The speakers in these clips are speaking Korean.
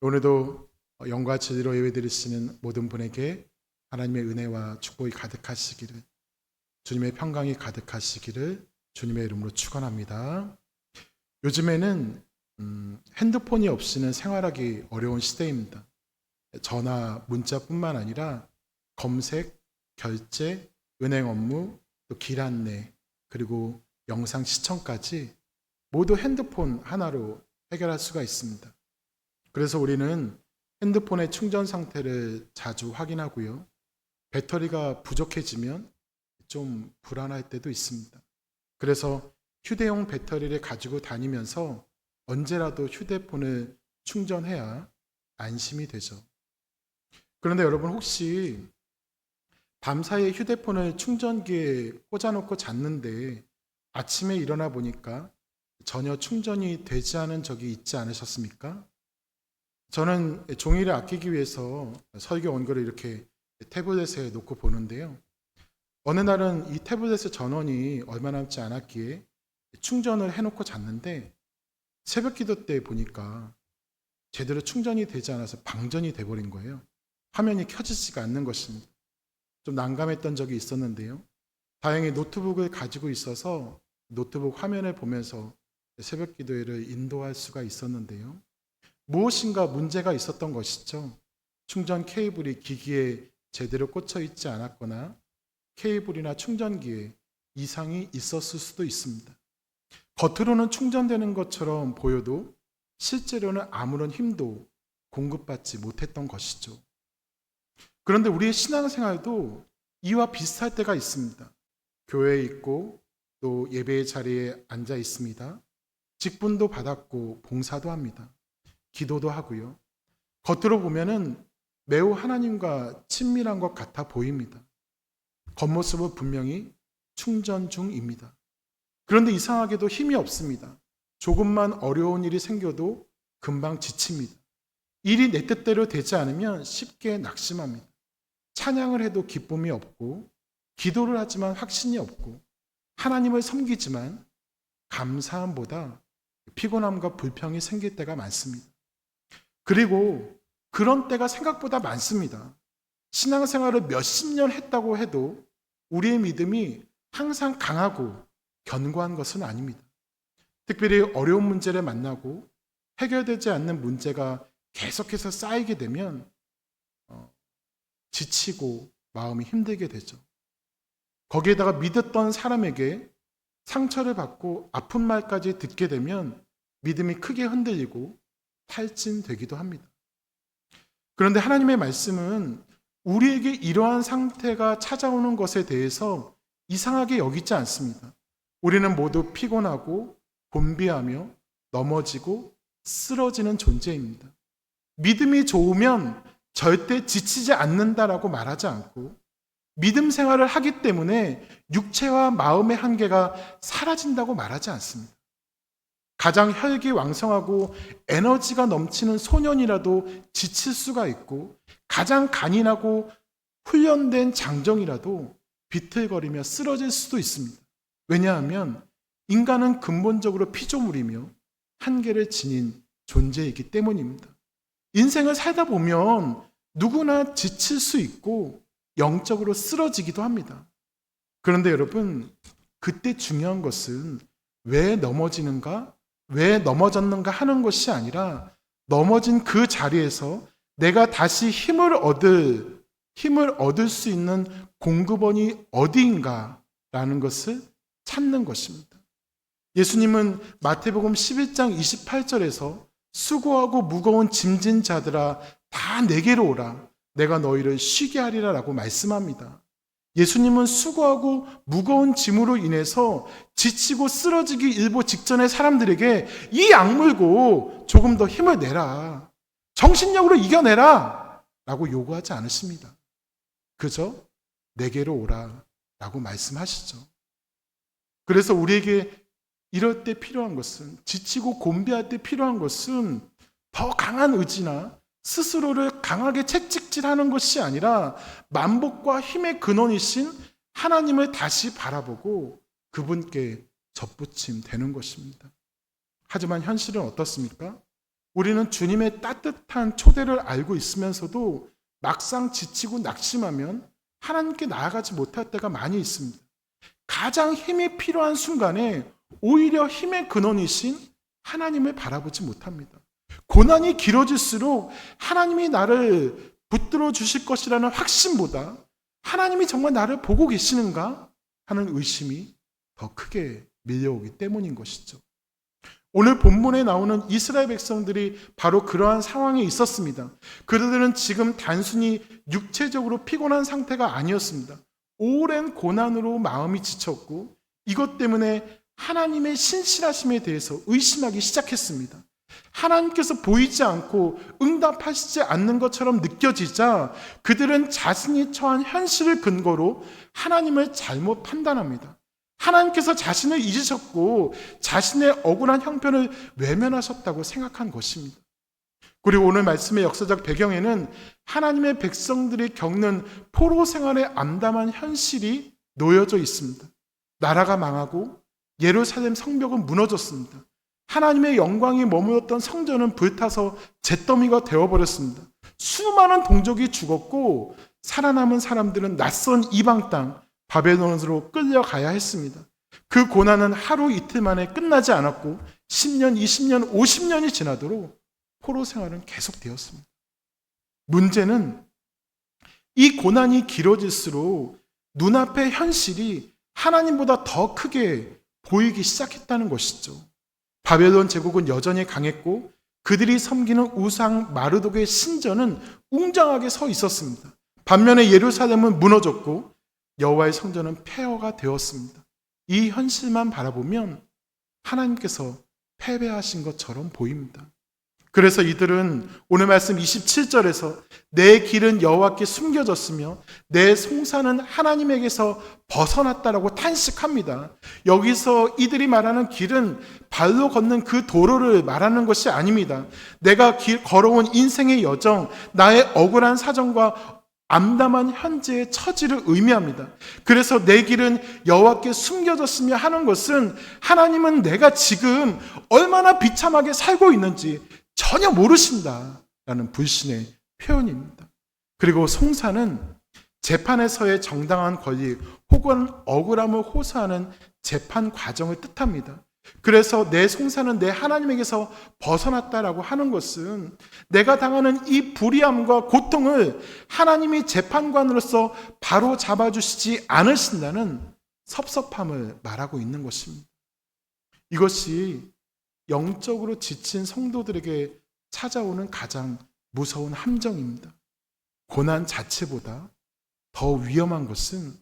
오늘도 영과 진리로 예배드리시는 모든 분에게 하나님의 은혜와 축복이 가득하시기를, 주님의 평강이 가득하시기를 주님의 이름으로 축원합니다. 요즘에는 핸드폰이 없이는 생활하기 어려운 시대입니다. 전화, 문자뿐만 아니라 검색, 결제, 은행 업무, 또 길 안내, 그리고 영상 시청까지 모두 핸드폰 하나로 해결할 수가 있습니다. 그래서 우리는 핸드폰의 충전 상태를 자주 확인하고요. 배터리가 부족해지면 좀 불안할 때도 있습니다. 그래서 휴대용 배터리를 가지고 다니면서 언제라도 휴대폰을 충전해야 안심이 되죠. 그런데 여러분, 혹시 밤사이에 휴대폰을 충전기에 꽂아놓고 잤는데 아침에 일어나 보니까 전혀 충전이 되지 않은 적이 있지 않으셨습니까? 저는 종이를 아끼기 위해서 설교 원고를 이렇게 태블릿에 놓고 보는데요. 어느 날은 이 태블릿의 전원이 얼마 남지 않았기에 충전을 해놓고 잤는데 새벽 기도 때 보니까 제대로 충전이 되지 않아서 방전이 돼버린 거예요. 화면이 켜지지가 않는 것입니다. 좀 난감했던 적이 있었는데요. 다행히 노트북을 가지고 있어서 노트북 화면을 보면서 새벽 기도회를 인도할 수가 있었는데요. 무엇인가 문제가 있었던 것이죠. 충전 케이블이 기기에 제대로 꽂혀 있지 않았거나 케이블이나 충전기에 이상이 있었을 수도 있습니다. 겉으로는 충전되는 것처럼 보여도 실제로는 아무런 힘도 공급받지 못했던 것이죠. 그런데 우리의 신앙생활도 이와 비슷할 때가 있습니다. 교회에 있고 또 예배의 자리에 앉아 있습니다. 직분도 받았고 봉사도 합니다. 기도도 하고요. 겉으로 보면은 매우 하나님과 친밀한 것 같아 보입니다. 겉모습은 분명히 충전 중입니다. 그런데 이상하게도 힘이 없습니다. 조금만 어려운 일이 생겨도 금방 지칩니다. 일이 내 뜻대로 되지 않으면 쉽게 낙심합니다. 찬양을 해도 기쁨이 없고, 기도를 하지만 확신이 없고, 하나님을 섬기지만 감사함보다 피곤함과 불평이 생길 때가 많습니다. 그리고 그런 때가 생각보다 많습니다. 신앙생활을 몇십 년 했다고 해도 우리의 믿음이 항상 강하고 견고한 것은 아닙니다. 특별히 어려운 문제를 만나고 해결되지 않는 문제가 계속해서 쌓이게 되면 지치고 마음이 힘들게 되죠. 거기에다가 믿었던 사람에게 상처를 받고 아픈 말까지 듣게 되면 믿음이 크게 흔들리고 탈진되기도 합니다. 그런데 하나님의 말씀은 우리에게 이러한 상태가 찾아오는 것에 대해서 이상하게 여기지 않습니다. 우리는 모두 피곤하고 곤비하며 넘어지고 쓰러지는 존재입니다. 믿음이 좋으면 절대 지치지 않는다라고 말하지 않고, 믿음 생활을 하기 때문에 육체와 마음의 한계가 사라진다고 말하지 않습니다. 가장 혈기왕성하고 에너지가 넘치는 소년이라도 지칠 수가 있고, 가장 간인하고 훈련된 장정이라도 비틀거리며 쓰러질 수도 있습니다. 왜냐하면 인간은 근본적으로 피조물이며 한계를 지닌 존재이기 때문입니다. 인생을 살다 보면 누구나 지칠 수 있고 영적으로 쓰러지기도 합니다. 그런데 여러분, 그때 중요한 것은 왜 넘어지는가, 왜 넘어졌는가 하는 것이 아니라, 넘어진 그 자리에서 내가 다시 힘을 얻을 수 있는 공급원이 어디인가라는 것을 찾는 것입니다. 예수님은 마태복음 11장 28절에서 수고하고 무거운 짐진 자들아 다 내게로 오라, 내가 너희를 쉬게 하리라 라고 말씀합니다. 예수님은 수고하고 무거운 짐으로 인해서 지치고 쓰러지기 일보 직전의 사람들에게 이 악물고 조금 더 힘을 내라, 정신력으로 이겨내라 라고 요구하지 않으십니다. 그저 내게로 오라 라고 말씀하시죠. 그래서 우리에게 이럴 때 필요한 것은, 지치고 곤비할 때 필요한 것은 더 강한 의지나 스스로를 강하게 채찍질하는 것이 아니라 만복과 힘의 근원이신 하나님을 다시 바라보고 그분께 접붙임 되는 것입니다. 하지만 현실은 어떻습니까? 우리는 주님의 따뜻한 초대를 알고 있으면서도 막상 지치고 낙심하면 하나님께 나아가지 못할 때가 많이 있습니다. 가장 힘이 필요한 순간에 오히려 힘의 근원이신 하나님을 바라보지 못합니다. 고난이 길어질수록 하나님이 나를 붙들어 주실 것이라는 확신보다 하나님이 정말 나를 보고 계시는가 하는 의심이 더 크게 밀려오기 때문인 것이죠. 오늘 본문에 나오는 이스라엘 백성들이 바로 그러한 상황에 있었습니다. 그들은 지금 단순히 육체적으로 피곤한 상태가 아니었습니다. 오랜 고난으로 마음이 지쳤고 이것 때문에 하나님의 신실하심에 대해서 의심하기 시작했습니다. 하나님께서 보이지 않고 응답하시지 않는 것처럼 느껴지자 그들은 자신이 처한 현실을 근거로 하나님을 잘못 판단합니다. 하나님께서 자신을 잊으셨고 자신의 억울한 형편을 외면하셨다고 생각한 것입니다. 그리고 오늘 말씀의 역사적 배경에는 하나님의 백성들이 겪는 포로 생활의 암담한 현실이 놓여져 있습니다. 나라가 망하고 예루살렘 성벽은 무너졌습니다. 하나님의 영광이 머물렀던 성전은 불타서 잿더미가 되어버렸습니다. 수많은 동족이 죽었고 살아남은 사람들은 낯선 이방 땅 바벨론으로 끌려가야 했습니다. 그 고난은 하루 이틀 만에 끝나지 않았고 10년, 20년, 50년이 지나도록 포로 생활은 계속되었습니다. 문제는 이 고난이 길어질수록 눈앞의 현실이 하나님보다 더 크게 보이기 시작했다는 것이죠. 바벨론 제국은 여전히 강했고 그들이 섬기는 우상 마르독의 신전은 웅장하게 서 있었습니다. 반면에 예루살렘은 무너졌고 여호와의 성전은 폐허가 되었습니다. 이 현실만 바라보면 하나님께서 패배하신 것처럼 보입니다. 그래서 이들은 오늘 말씀 27절에서 내 길은 여호와께 숨겨졌으며 내 송사는 하나님에게서 벗어났다라고 탄식합니다. 여기서 이들이 말하는 길은 발로 걷는 그 도로를 말하는 것이 아닙니다. 내가 걸어온 인생의 여정, 나의 억울한 사정과 암담한 현재의 처지를 의미합니다. 그래서 내 길은 여호와께 숨겨졌으며 하는 것은 하나님은 내가 지금 얼마나 비참하게 살고 있는지 전혀 모르신다라는 불신의 표현입니다. 그리고 송사는 재판에서의 정당한 권리 혹은 억울함을 호소하는 재판 과정을 뜻합니다. 그래서 내 송사는 내 하나님에게서 벗어났다라고 하는 것은 내가 당하는 이 불의함과 고통을 하나님이 재판관으로서 바로 잡아주시지 않으신다는 섭섭함을 말하고 있는 것입니다. 이것이 영적으로 지친 성도들에게 찾아오는 가장 무서운 함정입니다. 고난 자체보다 더 위험한 것은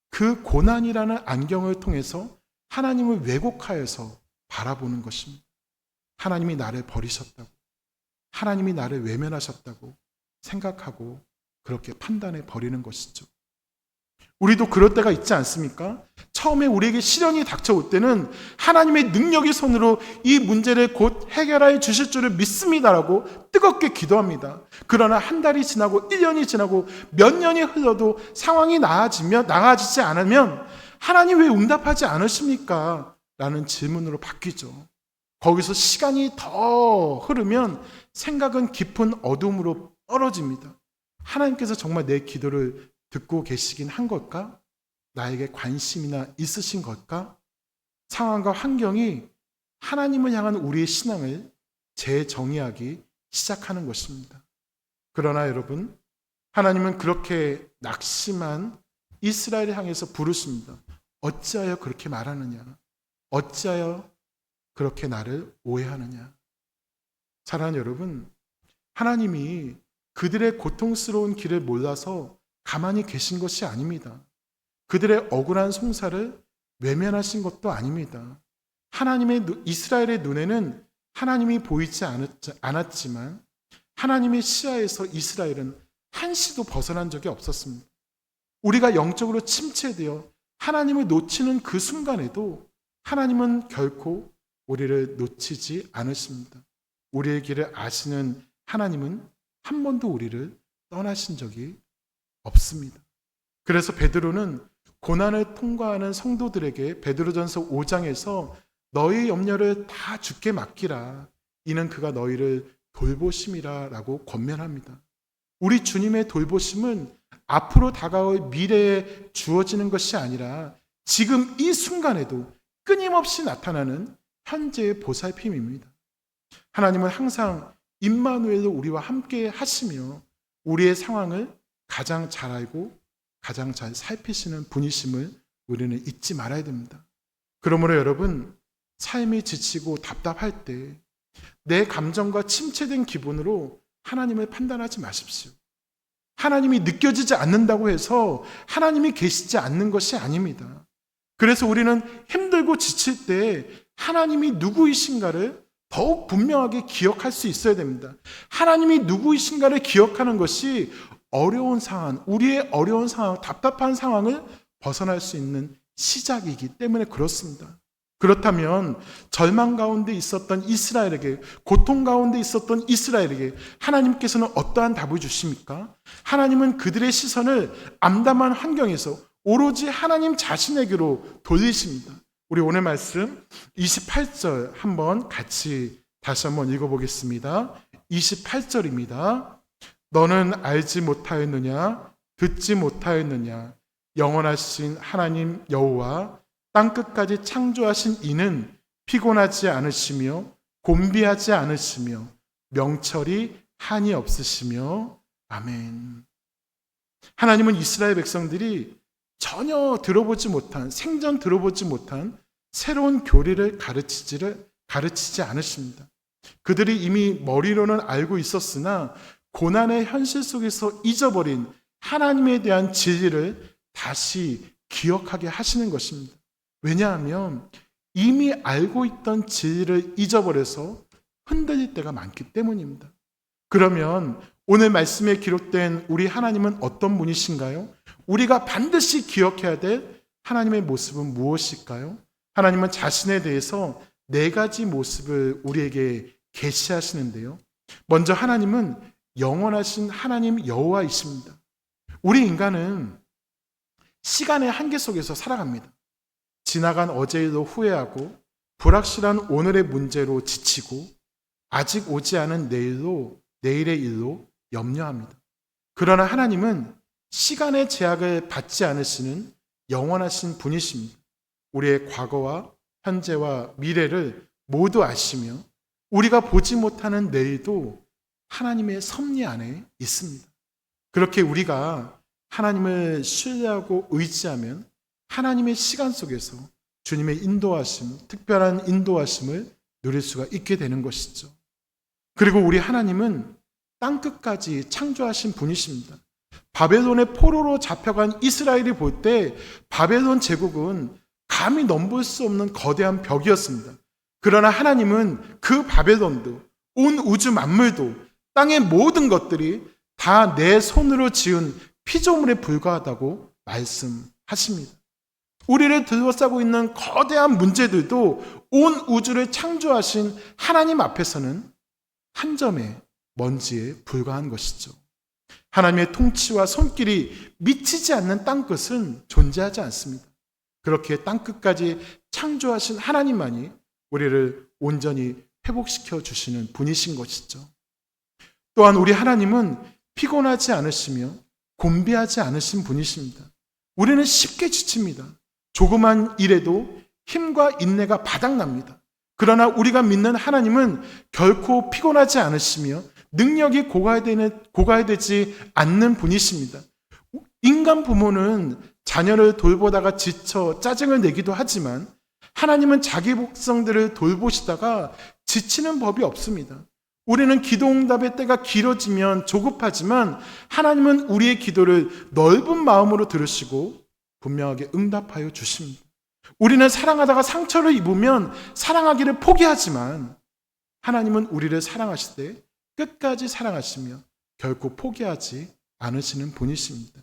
그 고난이라는 안경을 통해서 하나님을 왜곡하여서 바라보는 것입니다. 하나님이 나를 버리셨다고, 하나님이 나를 외면하셨다고 생각하고 그렇게 판단해 버리는 것이죠. 우리도 그럴 때가 있지 않습니까? 처음에 우리에게 시련이 닥쳐올 때는 하나님의 능력의 손으로 이 문제를 곧 해결해 주실 줄을 믿습니다라고 뜨겁게 기도합니다. 그러나 한 달이 지나고 1년이 지나고 몇 년이 흘러도 상황이 나아지지 않으면 하나님 왜 응답하지 않으십니까? 라는 질문으로 바뀌죠. 거기서 시간이 더 흐르면 생각은 깊은 어둠으로 떨어집니다. 하나님께서 정말 내 기도를 듣고 계시긴 한 걸까? 나에게 관심이나 있으신 걸까? 상황과 환경이 하나님을 향한 우리의 신앙을 재정의하기 시작하는 것입니다. 그러나 여러분, 하나님은 그렇게 낙심한 이스라엘을 향해서 부르십니다. 어찌하여 그렇게 말하느냐? 어찌하여 그렇게 나를 오해하느냐? 사랑하는 여러분, 하나님이 그들의 고통스러운 길을 몰라서 가만히 계신 것이 아닙니다. 그들의 억울한 송사를 외면하신 것도 아닙니다. 이스라엘의 눈에는 하나님이 보이지 않았지만 하나님의 시야에서 이스라엘은 한시도 벗어난 적이 없었습니다. 우리가 영적으로 침체되어 하나님을 놓치는 그 순간에도 하나님은 결코 우리를 놓치지 않으십니다. 우리의 길을 아시는 하나님은 한 번도 우리를 떠나신 적이 없습니다. 그래서 베드로는 고난을 통과하는 성도들에게 베드로전서 5장에서 너희 염려를 다 주께 맡기라. 이는 그가 너희를 돌보심이라고 권면합니다. 우리 주님의 돌보심은 앞으로 다가올 미래에 주어지는 것이 아니라 지금 이 순간에도 끊임없이 나타나는 현재의 보살핌입니다. 하나님은 항상 임마누엘로 우리와 함께 하시며 우리의 상황을 가장 잘 알고 가장 잘 살피시는 분이심을 우리는 잊지 말아야 됩니다. 그러므로 여러분, 삶이 지치고 답답할 때 내 감정과 침체된 기분으로 하나님을 판단하지 마십시오. 하나님이 느껴지지 않는다고 해서 하나님이 계시지 않는 것이 아닙니다. 그래서 우리는 힘들고 지칠 때 하나님이 누구이신가를 더욱 분명하게 기억할 수 있어야 됩니다. 하나님이 누구이신가를 기억하는 것이 어려운 상황, 우리의 어려운 상황, 답답한 상황을 벗어날 수 있는 시작이기 때문에 그렇습니다. 그렇다면 절망 가운데 있었던 이스라엘에게, 고통 가운데 있었던 이스라엘에게 하나님께서는 어떠한 답을 주십니까? 하나님은 그들의 시선을 암담한 환경에서 오로지 하나님 자신에게로 돌리십니다. 우리 오늘 말씀 28절 한번 같이 다시 한번 읽어보겠습니다. 28절입니다. 너는 알지 못하였느냐? 듣지 못하였느냐? 영원하신 하나님 여호와 땅끝까지 창조하신 이는 피곤하지 않으시며 곤비하지 않으시며 명철이 한이 없으시며 아멘. 하나님은 이스라엘 백성들이 전혀 들어보지 못한, 생전 들어보지 못한 새로운 교리를 가르치지 않으십니다. 그들이 이미 머리로는 알고 있었으나 고난의 현실 속에서 잊어버린 하나님에 대한 진리를 다시 기억하게 하시는 것입니다. 왜냐하면 이미 알고 있던 진리를 잊어버려서 흔들릴 때가 많기 때문입니다. 그러면 오늘 말씀에 기록된 우리 하나님은 어떤 분이신가요? 우리가 반드시 기억해야 될 하나님의 모습은 무엇일까요? 하나님은 자신에 대해서 4가지 모습을 우리에게 계시하시는데요. 먼저 하나님은 영원하신 하나님 여호와이십니다. 우리 인간은 시간의 한계 속에서 살아갑니다. 지나간 어제의 일로 후회하고 불확실한 오늘의 문제로 지치고 아직 오지 않은 내일의 일로 염려합니다. 그러나 하나님은 시간의 제약을 받지 않으시는 영원하신 분이십니다. 우리의 과거와 현재와 미래를 모두 아시며 우리가 보지 못하는 내일도 하나님의 섭리 안에 있습니다. 그렇게 우리가 하나님을 신뢰하고 의지하면 하나님의 시간 속에서 주님의 인도하심, 특별한 인도하심을 누릴 수가 있게 되는 것이죠. 그리고 우리 하나님은 땅끝까지 창조하신 분이십니다. 바벨론의 포로로 잡혀간 이스라엘이 볼 때 바벨론 제국은 감히 넘볼 수 없는 거대한 벽이었습니다. 그러나 하나님은 그 바벨론도, 온 우주 만물도, 땅의 모든 것들이 다 내 손으로 지은 피조물에 불과하다고 말씀하십니다. 우리를 둘러싸고 있는 거대한 문제들도 온 우주를 창조하신 하나님 앞에서는 한 점의 먼지에 불과한 것이죠. 하나님의 통치와 손길이 미치지 않는 땅끝은 존재하지 않습니다. 그렇게 땅끝까지 창조하신 하나님만이 우리를 온전히 회복시켜 주시는 분이신 것이죠. 또한 우리 하나님은 피곤하지 않으시며 곤비하지 않으신 분이십니다. 우리는 쉽게 지칩니다. 조그만 일에도 힘과 인내가 바닥납니다. 그러나 우리가 믿는 하나님은 결코 피곤하지 않으시며 능력이 고갈되지 않는 분이십니다. 인간 부모는 자녀를 돌보다가 지쳐 짜증을 내기도 하지만 하나님은 자기 백성들을 돌보시다가 지치는 법이 없습니다. 우리는 기도 응답의 때가 길어지면 조급하지만 하나님은 우리의 기도를 넓은 마음으로 들으시고 분명하게 응답하여 주십니다. 우리는 사랑하다가 상처를 입으면 사랑하기를 포기하지만 하나님은 우리를 사랑하실 때 끝까지 사랑하시며 결코 포기하지 않으시는 분이십니다.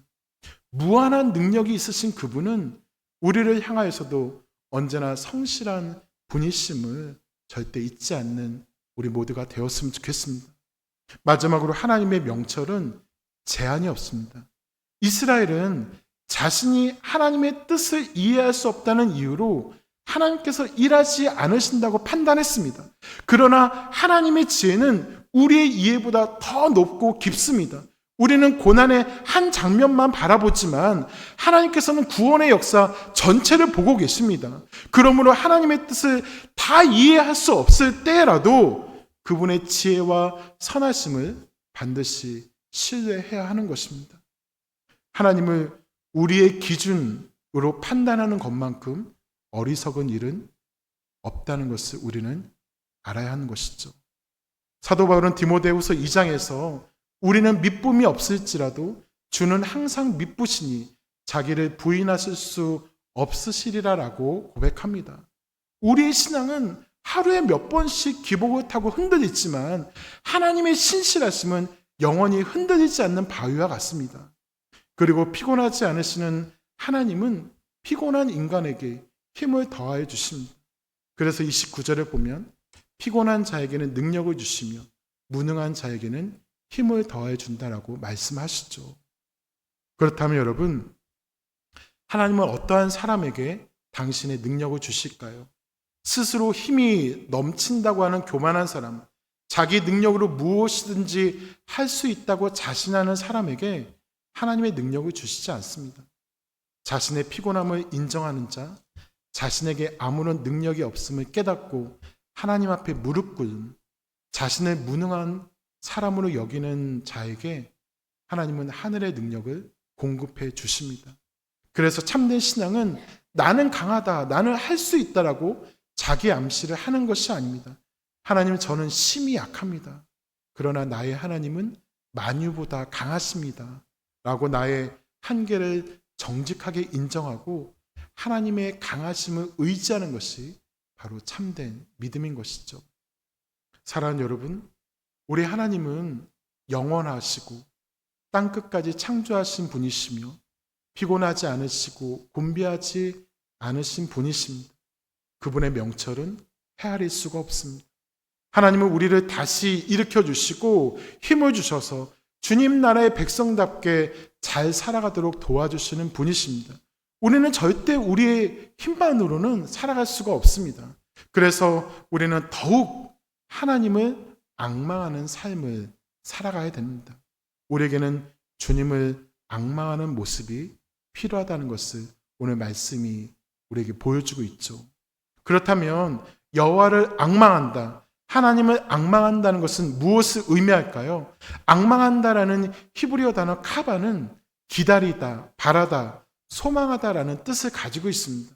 무한한 능력이 있으신 그분은 우리를 향하여서도 언제나 성실한 분이심을 절대 잊지 않는 우리 모두가 되었으면 좋겠습니다. 마지막으로 하나님의 명철은 제한이 없습니다. 이스라엘은 자신이 하나님의 뜻을 이해할 수 없다는 이유로 하나님께서 일하지 않으신다고 판단했습니다. 그러나 하나님의 지혜는 우리의 이해보다 더 높고 깊습니다. 우리는 고난의 한 장면만 바라보지만 하나님께서는 구원의 역사 전체를 보고 계십니다. 그러므로 하나님의 뜻을 다 이해할 수 없을 때라도 그분의 지혜와 선하심을 반드시 신뢰해야 하는 것입니다. 하나님을 우리의 기준으로 판단하는 것만큼 어리석은 일은 없다는 것을 우리는 알아야 하는 것이죠. 사도 바울은 디모데후서 2장에서 우리는 미쁨이 없을지라도 주는 항상 미쁘시니 자기를 부인하실 수 없으시리라라고 고백합니다. 우리의 신앙은 하루에 몇 번씩 기복을 타고 흔들리지만 하나님의 신실하심은 영원히 흔들리지 않는 바위와 같습니다. 그리고 피곤하지 않으시는 하나님은 피곤한 인간에게 힘을 더하여 주십니다. 그래서 29절을 보면 피곤한 자에게는 능력을 주시며 무능한 자에게는 힘을 더해 준다라고 말씀하시죠. 그렇다면 여러분, 하나님은 어떠한 사람에게 당신의 능력을 주실까요? 스스로 힘이 넘친다고 하는 교만한 사람, 자기 능력으로 무엇이든지 할 수 있다고 자신하는 사람에게 하나님의 능력을 주시지 않습니다. 자신의 피곤함을 인정하는 자, 자신에게 아무런 능력이 없음을 깨닫고 하나님 앞에 무릎 꿇는 자신을 무능한 사람으로 여기는 자에게 하나님은 하늘의 능력을 공급해 주십니다. 그래서 참된 신앙은 나는 강하다, 나는 할 수 있다라고 자기 암시를 하는 것이 아닙니다. 하나님, 저는 심히 약합니다. 그러나 나의 하나님은 만유보다 강하십니다. 라고 나의 한계를 정직하게 인정하고 하나님의 강하심을 의지하는 것이 바로 참된 믿음인 것이죠. 사랑하는 여러분, 우리 하나님은 영원하시고 땅끝까지 창조하신 분이시며 피곤하지 않으시고 곤비하지 않으신 분이십니다. 그분의 명철은 헤아릴 수가 없습니다. 하나님은 우리를 다시 일으켜 주시고 힘을 주셔서 주님 나라의 백성답게 잘 살아가도록 도와주시는 분이십니다. 우리는 절대 우리의 힘만으로는 살아갈 수가 없습니다. 그래서 우리는 더욱 하나님을 앙망하는 삶을 살아가야 됩니다. 우리에게는 주님을 앙망하는 모습이 필요하다는 것을 오늘 말씀이 우리에게 보여주고 있죠. 그렇다면 여호와를 앙망한다, 하나님을 앙망한다는 것은 무엇을 의미할까요? 앙망한다라는 히브리어 단어 카바는 기다리다, 바라다, 소망하다라는 뜻을 가지고 있습니다.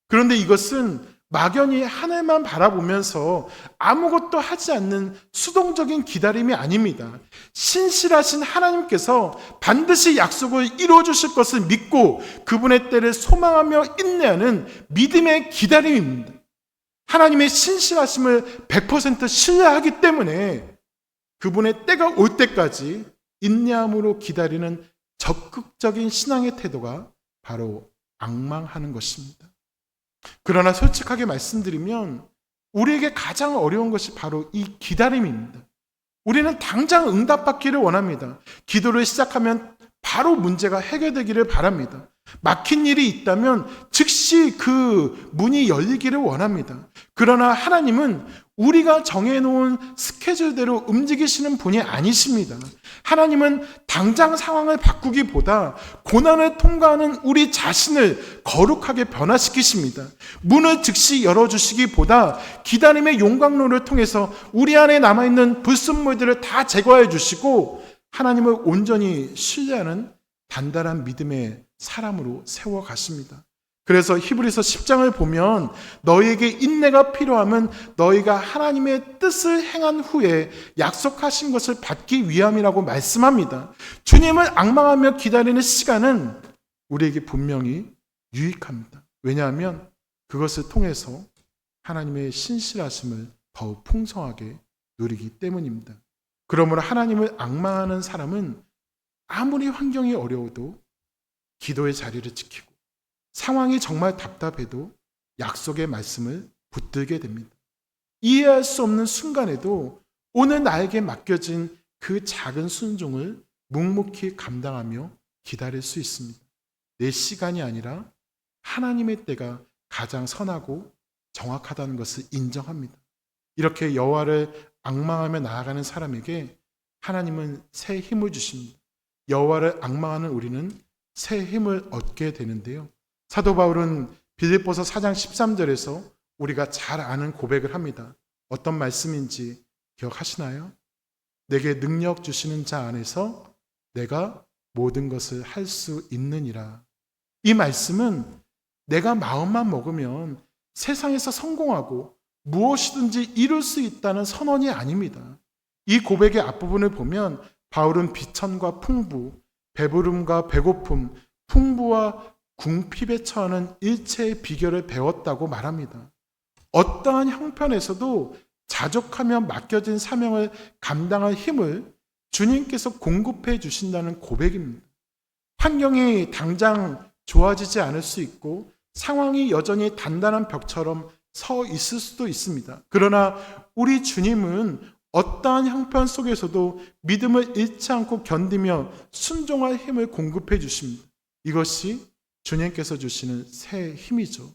그런데 이것은 막연히 하늘만 바라보면서 아무것도 하지 않는 수동적인 기다림이 아닙니다. 신실하신 하나님께서 반드시 약속을 이루어 주실 것을 믿고 그분의 때를 소망하며 인내하는 믿음의 기다림입니다. 하나님의 신실하심을 100% 신뢰하기 때문에 그분의 때가 올 때까지 인내함으로 기다리는 적극적인 신앙의 태도가 바로 앙망하는 것입니다. 그러나 솔직하게 말씀드리면 우리에게 가장 어려운 것이 바로 이 기다림입니다. 우리는 당장 응답받기를 원합니다. 기도를 시작하면 바로 문제가 해결되기를 바랍니다. 막힌 일이 있다면 즉시 그 문이 열리기를 원합니다. 그러나 하나님은 우리가 정해놓은 스케줄대로 움직이시는 분이 아니십니다. 하나님은 당장 상황을 바꾸기보다 고난을 통과하는 우리 자신을 거룩하게 변화시키십니다. 문을 즉시 열어주시기보다 기다림의 용광로를 통해서 우리 안에 남아있는 불순물들을 다 제거해 주시고 하나님을 온전히 신뢰하는 단단한 믿음의 사람으로 세워가십니다. 그래서 히브리서 10장을 보면 너희에게 인내가 필요하면 너희가 하나님의 뜻을 행한 후에 약속하신 것을 받기 위함이라고 말씀합니다. 주님을 앙망하며 기다리는 시간은 우리에게 분명히 유익합니다. 왜냐하면 그것을 통해서 하나님의 신실하심을 더욱 풍성하게 누리기 때문입니다. 그러므로 하나님을 앙망하는 사람은 아무리 환경이 어려워도 기도의 자리를 지키고 상황이 정말 답답해도 약속의 말씀을 붙들게 됩니다. 이해할 수 없는 순간에도 오늘 나에게 맡겨진 그 작은 순종을 묵묵히 감당하며 기다릴 수 있습니다. 내 시간이 아니라 하나님의 때가 가장 선하고 정확하다는 것을 인정합니다. 이렇게 여호와를 앙망하며 나아가는 사람에게 하나님은 새 힘을 주십니다. 여호와를 앙망하는 우리는 새 힘을 얻게 되는데요. 사도 바울은 빌립보서 4장 13절에서 우리가 잘 아는 고백을 합니다. 어떤 말씀인지 기억하시나요? 내게 능력 주시는 자 안에서 내가 모든 것을 할 수 있느니라. 이 말씀은 내가 마음만 먹으면 세상에서 성공하고 무엇이든지 이룰 수 있다는 선언이 아닙니다. 이 고백의 앞부분을 보면 바울은 비천과 풍부, 배부름과 배고픔, 풍부와 궁핍에 처하는 일체의 비결을 배웠다고 말합니다. 어떠한 형편에서도 자족하며 맡겨진 사명을 감당할 힘을 주님께서 공급해 주신다는 고백입니다. 환경이 당장 좋아지지 않을 수 있고 상황이 여전히 단단한 벽처럼 서 있을 수도 있습니다. 그러나 우리 주님은 어떠한 형편 속에서도 믿음을 잃지 않고 견디며 순종할 힘을 공급해 주십니다. 이것이 주님께서 주시는 새 힘이죠.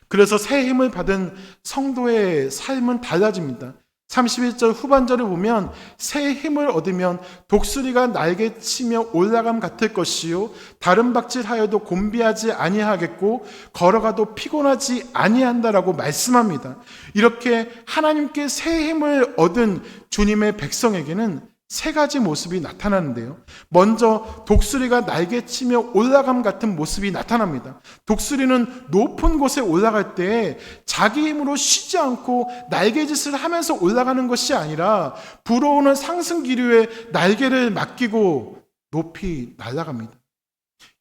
그래서 새 힘을 받은 성도의 삶은 달라집니다. 31절 후반절을 보면 새 힘을 얻으면 독수리가 날개치며 올라감 같을 것이요 다른 박질하여도 곤비하지 아니하겠고 걸어가도 피곤하지 아니한다라고 말씀합니다. 이렇게 하나님께 새 힘을 얻은 주님의 백성에게는 세 가지 모습이 나타나는데요. 먼저 독수리가 날개치며 올라감 같은 모습이 나타납니다. 독수리는 높은 곳에 올라갈 때 자기 힘으로 쉬지 않고 날개짓을 하면서 올라가는 것이 아니라 불어오는 상승 기류에 날개를 맡기고 높이 날아갑니다.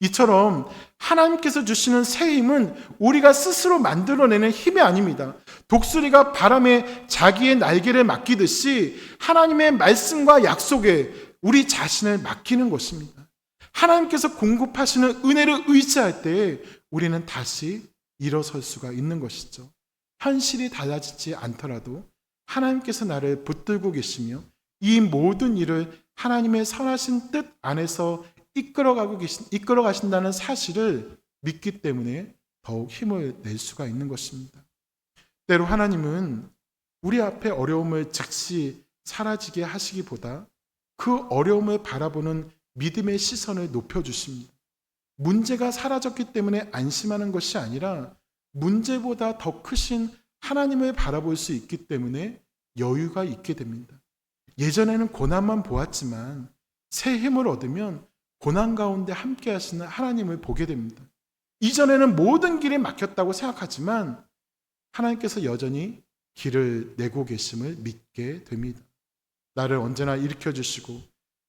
이처럼 하나님께서 주시는 새 힘은 우리가 스스로 만들어내는 힘이 아닙니다. 독수리가 바람에 자기의 날개를 맡기듯이 하나님의 말씀과 약속에 우리 자신을 맡기는 것입니다. 하나님께서 공급하시는 은혜를 의지할 때 우리는 다시 일어설 수가 있는 것이죠. 현실이 달라지지 않더라도 하나님께서 나를 붙들고 계시며 이 모든 일을 하나님의 선하신 뜻 안에서 이끌어 가신다는 사실을 믿기 때문에 더욱 힘을 낼 수가 있는 것입니다. 때로 하나님은 우리 앞에 어려움을 즉시 사라지게 하시기보다 그 어려움을 바라보는 믿음의 시선을 높여주십니다. 문제가 사라졌기 때문에 안심하는 것이 아니라 문제보다 더 크신 하나님을 바라볼 수 있기 때문에 여유가 있게 됩니다. 예전에는 고난만 보았지만 새 힘을 얻으면 고난 가운데 함께 하시는 하나님을 보게 됩니다. 이전에는 모든 길이 막혔다고 생각하지만 하나님께서 여전히 길을 내고 계심을 믿게 됩니다. 나를 언제나 일으켜 주시고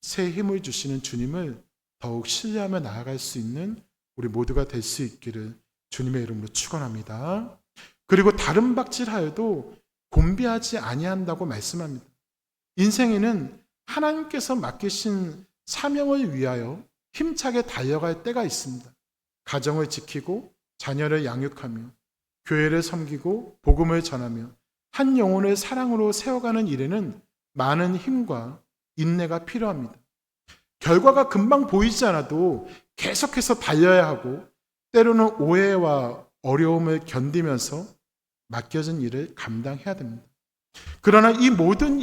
새 힘을 주시는 주님을 더욱 신뢰하며 나아갈 수 있는 우리 모두가 될 수 있기를 주님의 이름으로 축원합니다. 그리고 다른 박질하여도 곤비하지 아니한다고 말씀합니다. 인생에는 하나님께서 맡기신 사명을 위하여 힘차게 달려갈 때가 있습니다. 가정을 지키고 자녀를 양육하며 교회를 섬기고 복음을 전하며 한 영혼을 사랑으로 세워가는 일에는 많은 힘과 인내가 필요합니다. 결과가 금방 보이지 않아도 계속해서 달려야 하고 때로는 오해와 어려움을 견디면서 맡겨진 일을 감당해야 됩니다. 그러나 이 모든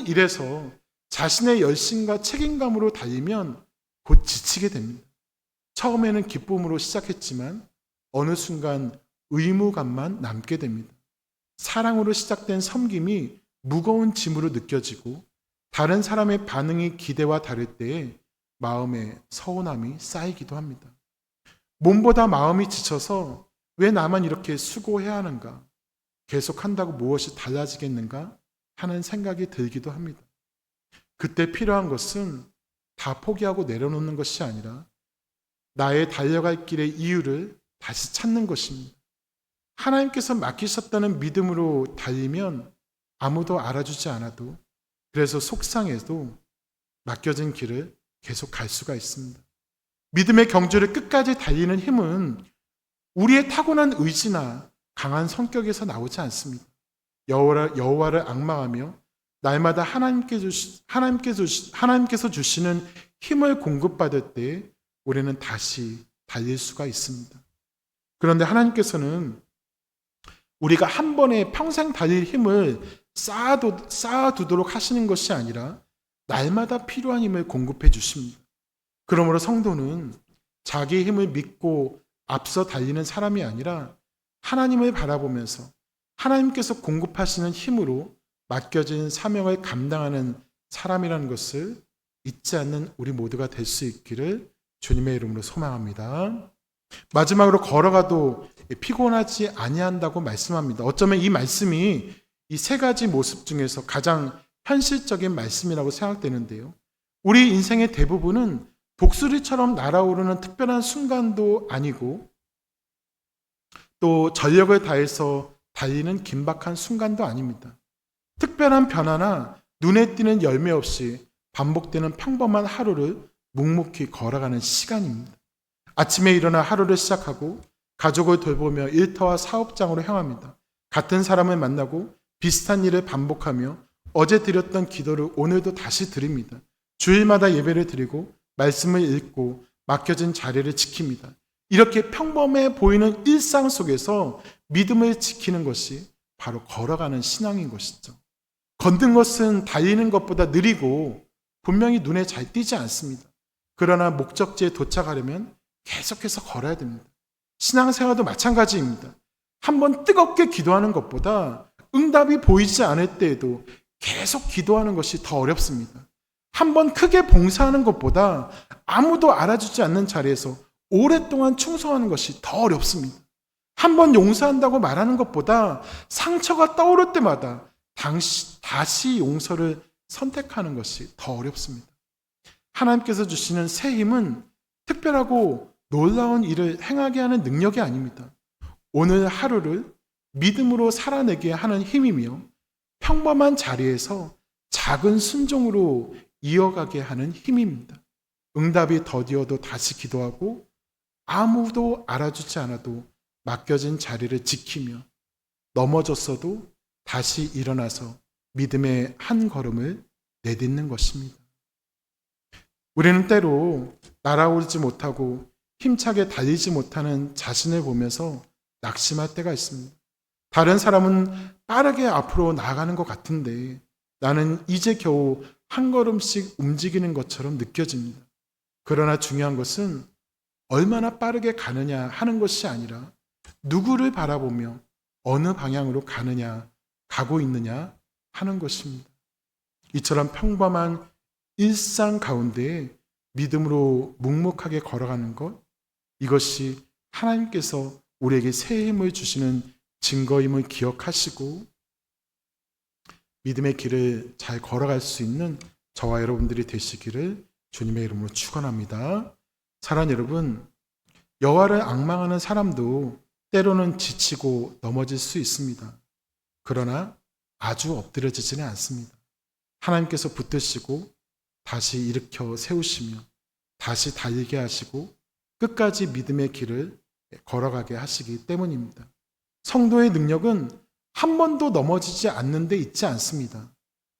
일에서 자신의 열심과 책임감으로 달리면 곧 지치게 됩니다. 처음에는 기쁨으로 시작했지만 어느 순간 의무감만 남게 됩니다. 사랑으로 시작된 섬김이 무거운 짐으로 느껴지고 다른 사람의 반응이 기대와 다를 때에 마음에 서운함이 쌓이기도 합니다. 몸보다 마음이 지쳐서 왜 나만 이렇게 수고해야 하는가? 계속한다고 무엇이 달라지겠는가? 하는 생각이 들기도 합니다. 그때 필요한 것은 다 포기하고 내려놓는 것이 아니라 나의 달려갈 길의 이유를 다시 찾는 것입니다. 하나님께서 맡기셨다는 믿음으로 달리면 아무도 알아주지 않아도 그래서 속상해도 맡겨진 길을 계속 갈 수가 있습니다. 믿음의 경주를 끝까지 달리는 힘은 우리의 타고난 의지나 강한 성격에서 나오지 않습니다. 여호와를 앙망하며 날마다 하나님께서 주시는 힘을 공급받을 때 우리는 다시 달릴 수가 있습니다. 그런데 하나님께서는 우리가 한 번에 평생 달릴 힘을 쌓아두도록 하시는 것이 아니라 날마다 필요한 힘을 공급해 주십니다. 그러므로 성도는 자기의 힘을 믿고 앞서 달리는 사람이 아니라 하나님을 바라보면서 하나님께서 공급하시는 힘으로 맡겨진 사명을 감당하는 사람이라는 것을 잊지 않는 우리 모두가 될 수 있기를 주님의 이름으로 소망합니다. 마지막으로 걸어가도 피곤하지 아니한다고 말씀합니다. 어쩌면 이 말씀이 이 세 가지 모습 중에서 가장 현실적인 말씀이라고 생각되는데요. 우리 인생의 대부분은 독수리처럼 날아오르는 특별한 순간도 아니고 또 전력을 다해서 달리는 긴박한 순간도 아닙니다. 특별한 변화나 눈에 띄는 열매 없이 반복되는 평범한 하루를 묵묵히 걸어가는 시간입니다. 아침에 일어나 하루를 시작하고 가족을 돌보며 일터와 사업장으로 향합니다. 같은 사람을 만나고 비슷한 일을 반복하며 어제 드렸던 기도를 오늘도 다시 드립니다. 주일마다 예배를 드리고 말씀을 읽고 맡겨진 자리를 지킵니다. 이렇게 평범해 보이는 일상 속에서 믿음을 지키는 것이 바로 걸어가는 신앙인 것이죠. 걷는 것은 달리는 것보다 느리고 분명히 눈에 잘 띄지 않습니다. 그러나 목적지에 도착하려면 계속해서 걸어야 됩니다. 신앙생활도 마찬가지입니다. 한번 뜨겁게 기도하는 것보다 응답이 보이지 않을 때에도 계속 기도하는 것이 더 어렵습니다. 한번 크게 봉사하는 것보다 아무도 알아주지 않는 자리에서 오랫동안 충성하는 것이 더 어렵습니다. 한번 용서한다고 말하는 것보다 상처가 떠오를 때마다 다시 용서를 선택하는 것이 더 어렵습니다. 하나님께서 주시는 새 힘은 특별하고 놀라운 일을 행하게 하는 능력이 아닙니다. 오늘 하루를 믿음으로 살아내게 하는 힘이며 평범한 자리에서 작은 순종으로 이어가게 하는 힘입니다. 응답이 더디어도 다시 기도하고 아무도 알아주지 않아도 맡겨진 자리를 지키며 넘어졌어도 다시 일어나서 믿음의 한 걸음을 내딛는 것입니다. 우리는 때로 날아오르지 못하고 힘차게 달리지 못하는 자신을 보면서 낙심할 때가 있습니다. 다른 사람은 빠르게 앞으로 나아가는 것 같은데 나는 이제 겨우 한 걸음씩 움직이는 것처럼 느껴집니다. 그러나 중요한 것은 얼마나 빠르게 가느냐 하는 것이 아니라 누구를 바라보며 어느 방향으로 가고 있느냐 하는 것입니다. 이처럼 평범한 일상 가운데 믿음으로 묵묵하게 걸어가는 것, 이것이 하나님께서 우리에게 새 힘을 주시는 증거임을 기억하시고 믿음의 길을 잘 걸어갈 수 있는 저와 여러분들이 되시기를 주님의 이름으로 축원합니다. 사랑하는 여러분, 여호와를 앙망하는 사람도 때로는 지치고 넘어질 수 있습니다. 그러나 아주 엎드려지지는 않습니다. 하나님께서 붙드시고 다시 일으켜 세우시며 다시 달리게 하시고 끝까지 믿음의 길을 걸어가게 하시기 때문입니다. 성도의 능력은 한 번도 넘어지지 않는 데 있지 않습니다.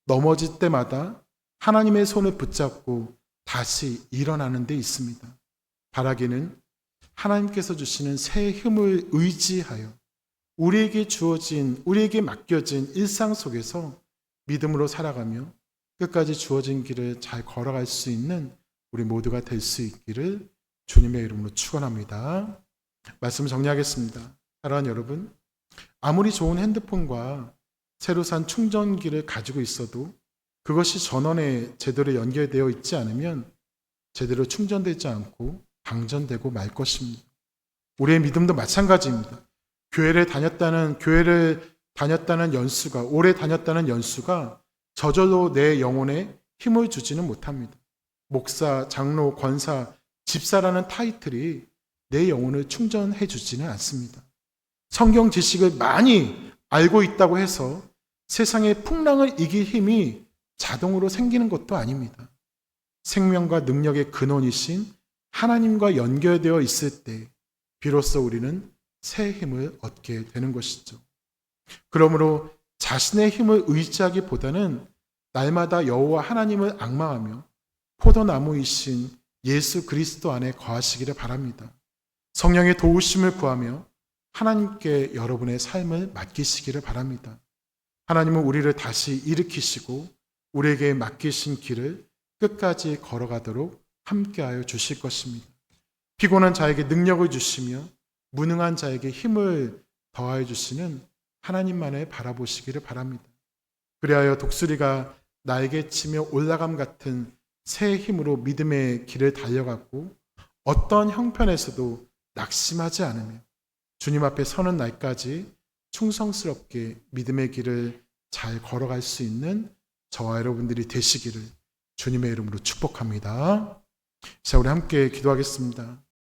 넘어질 때마다 하나님의 손을 붙잡고 다시 일어나는 데 있습니다. 바라기는 하나님께서 주시는 새 힘을 의지하여 우리에게 맡겨진 일상 속에서 믿음으로 살아가며 끝까지 주어진 길을 잘 걸어갈 수 있는 우리 모두가 될 수 있기를 주님의 이름으로 축원합니다. 말씀 정리하겠습니다. 사랑하는 여러분, 아무리 좋은 핸드폰과 새로 산 충전기를 가지고 있어도 그것이 전원에 제대로 연결되어 있지 않으면 제대로 충전되지 않고 방전되고 말 것입니다. 우리의 믿음도 마찬가지입니다. 교회를 다녔다는 연수가, 오래 다녔다는 연수가 저절로 내 영혼에 힘을 주지는 못합니다. 목사, 장로, 권사, 집사라는 타이틀이 내 영혼을 충전해 주지는 않습니다. 성경 지식을 많이 알고 있다고 해서 세상의 풍랑을 이길 힘이 자동으로 생기는 것도 아닙니다. 생명과 능력의 근원이신 하나님과 연결되어 있을 때 비로소 우리는 새 힘을 얻게 되는 것이죠. 그러므로 자신의 힘을 의지하기보다는 날마다 여호와 하나님을 앙망하며 포도나무이신 예수 그리스도 안에 거하시기를 바랍니다. 성령의 도우심을 구하며 하나님께 여러분의 삶을 맡기시기를 바랍니다. 하나님은 우리를 다시 일으키시고 우리에게 맡기신 길을 끝까지 걸어가도록 함께하여 주실 것입니다. 피곤한 자에게 능력을 주시며 무능한 자에게 힘을 더하여 주시는 하나님만을 바라보시기를 바랍니다. 그리하여 독수리가 날개 치며 올라감 같은 새 힘으로 믿음의 길을 달려갔고 어떤 형편에서도 낙심하지 않으며 주님 앞에 서는 날까지 충성스럽게 믿음의 길을 잘 걸어갈 수 있는 저와 여러분들이 되시기를 주님의 이름으로 축복합니다. 자, 우리 함께 기도하겠습니다.